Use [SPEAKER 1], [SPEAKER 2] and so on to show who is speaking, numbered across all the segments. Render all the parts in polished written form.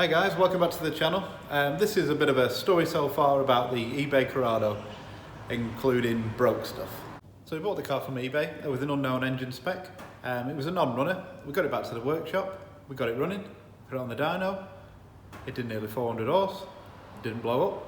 [SPEAKER 1] Hi guys, welcome back to the channel. This is a bit of a story so far about the eBay Corrado, including broke stuff. So we bought the car from eBay with an unknown engine spec. It was a non-runner. We got it back to the workshop, we got it running, put it on the dyno. It did nearly 400 horse, didn't blow up.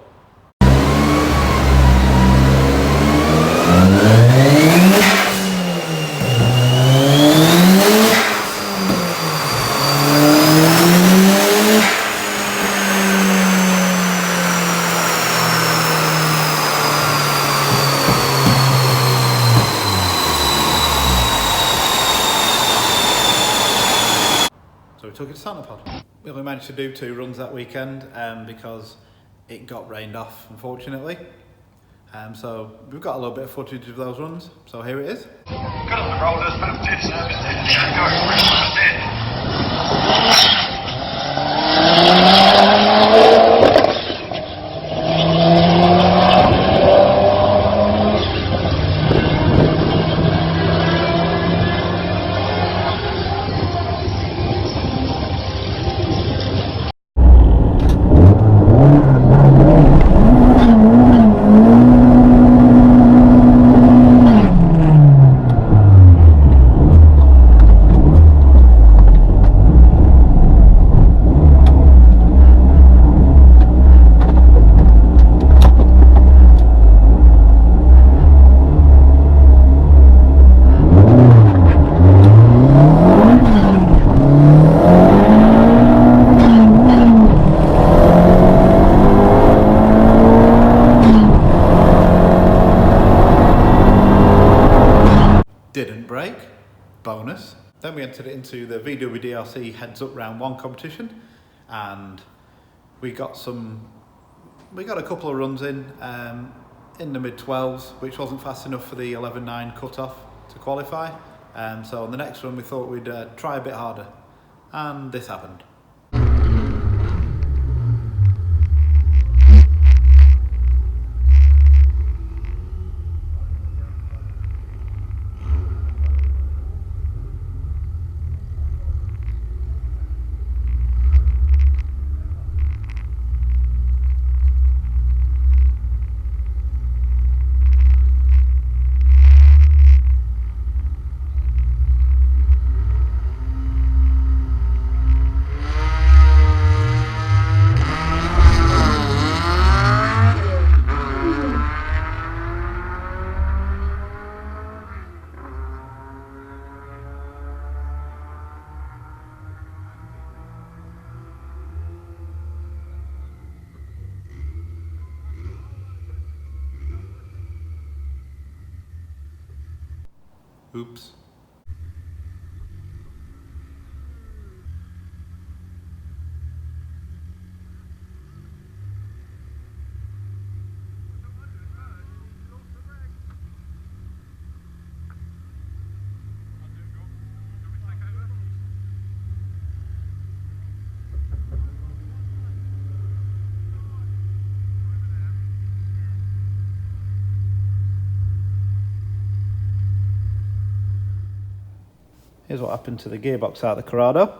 [SPEAKER 1] So we took it to Santa Pod. We only managed to do 2 runs that weekend because it got rained off, unfortunately. So we've got a little bit of footage of those runs, so here it is.
[SPEAKER 2] Cut on the rollers, but did service it. Django Express service it.
[SPEAKER 1] Didn't break, bonus. Then we entered it into the VW Heads Up Round 1 competition, and we got a couple of runs in the mid-12s, which wasn't fast enough for the 11.9 cut-off to qualify. So on the next run we thought we'd try a bit harder, and this happened. Oops. Here's what happened to the gearbox out of the Corrado.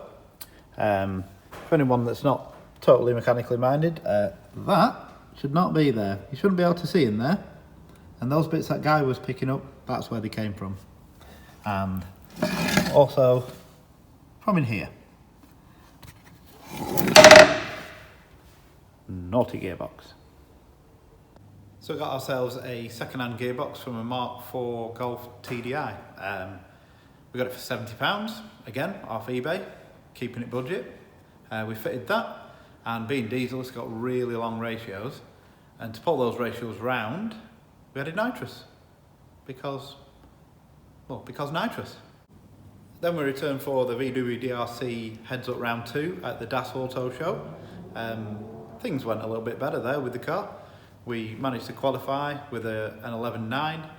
[SPEAKER 1] For anyone that's not totally mechanically minded, that should not be there. You shouldn't be able to see in there. And those bits that guy was picking up, that's where they came from. And also from in here. Naughty gearbox. So we got ourselves a second-hand gearbox from a Mark IV Golf TDI. We got it for £70, again, off eBay, keeping it budget. We fitted that, and being diesel, it's got really long ratios. And to pull those ratios round, we added nitrous. Because nitrous. Then we returned for the VW Heads Up Round 2 at the Das Auto Show. Things went a little bit better there with the car. We managed to qualify with an 11.9.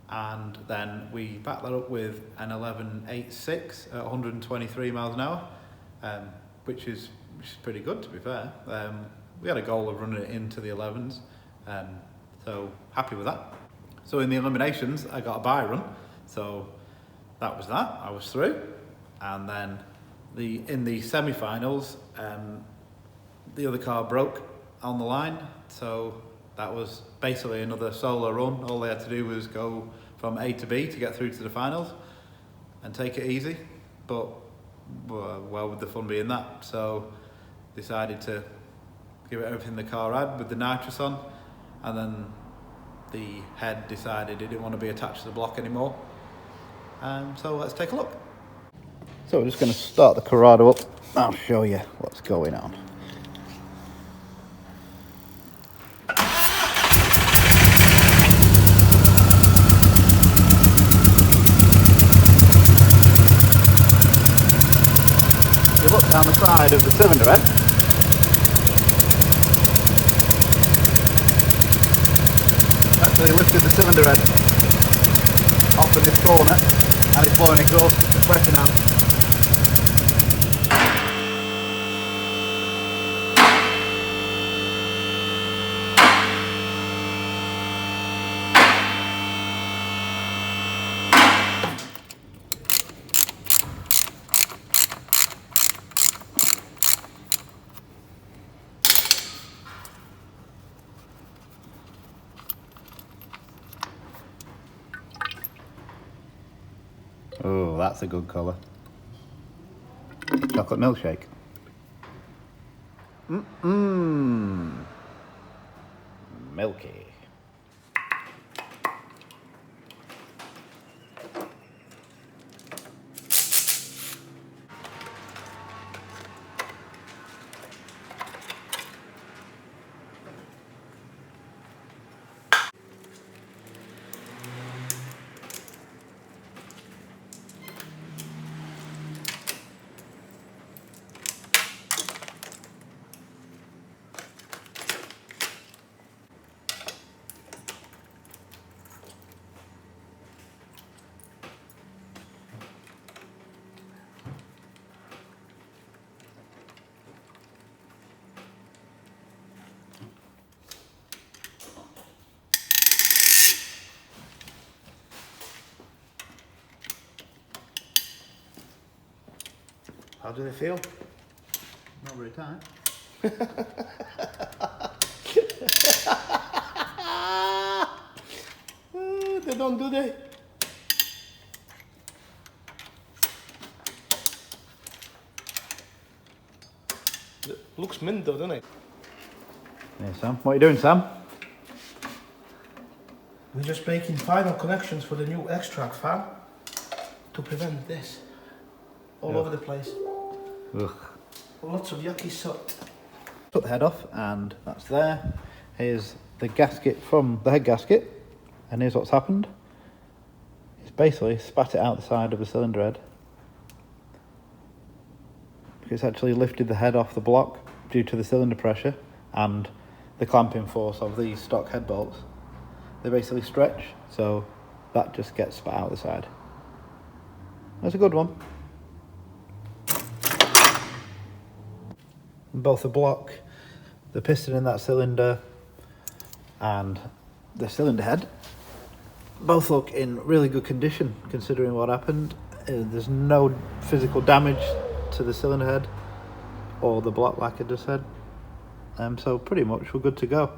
[SPEAKER 1] And then we backed that up with an 11.86 at 123 miles an hour, which is pretty good, to be fair. We had a goal of running it into the 11s, so happy with that. So in the eliminations, I got a bye run, so that was that. I was through, and then in the semi-finals, the other car broke on the line, so that was basically another solo run. All they had to do was go from A to B to get through to the finals and take it easy, but well, with the fun being that, so decided to give it everything the car had with the nitrous on, and then the head decided it didn't want to be attached to the block anymore. So let's take a look. So we're just going to start the Corrado up. I'll show you what's going on. You look down the side of the cylinder head. Actually lifted the cylinder head off in this corner and it's blowing exhaust pressure now. Oh, that's a good colour. Chocolate milkshake. Milky. How do they feel? Not very tight.
[SPEAKER 3] They don't do they? Looks mint though, doesn't it?
[SPEAKER 1] Yeah, Sam. What are you doing, Sam?
[SPEAKER 3] We're just making final connections for the new extract fan to prevent this all over the place.
[SPEAKER 1] Ugh.
[SPEAKER 3] Lots of yucky soot.
[SPEAKER 1] Put the head off, and that's there. Here's the gasket from the head gasket, and here's what's happened. It's basically spat it out the side of the cylinder head. It's actually lifted the head off the block due to the cylinder pressure and the clamping force of these stock head bolts. They basically stretch, so that just gets spat out the side. That's a good one. Both the block, the piston in that cylinder, and the cylinder head both look in really good condition considering what happened. There's no physical damage to the cylinder head or the block, like I just said. So pretty much we're good to go.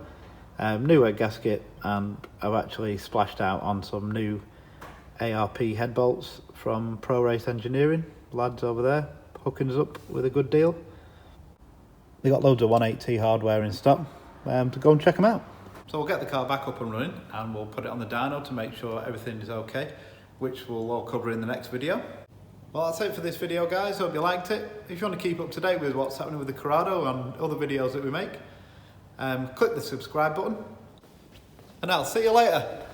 [SPEAKER 1] New head gasket, and I've actually splashed out on some new ARP head bolts from Pro Race Engineering, lads over there, hooking us up with a good deal. They got loads of 180 hardware in stock, to go and check them out. So we'll get the car back up and running, and we'll put it on the dyno to make sure everything is okay, which we'll all cover in the next video. Well, that's it for this video, guys. Hope you liked it. If you want to keep up to date with what's happening with the Corrado and other videos that we make, click the subscribe button, and I'll see you later.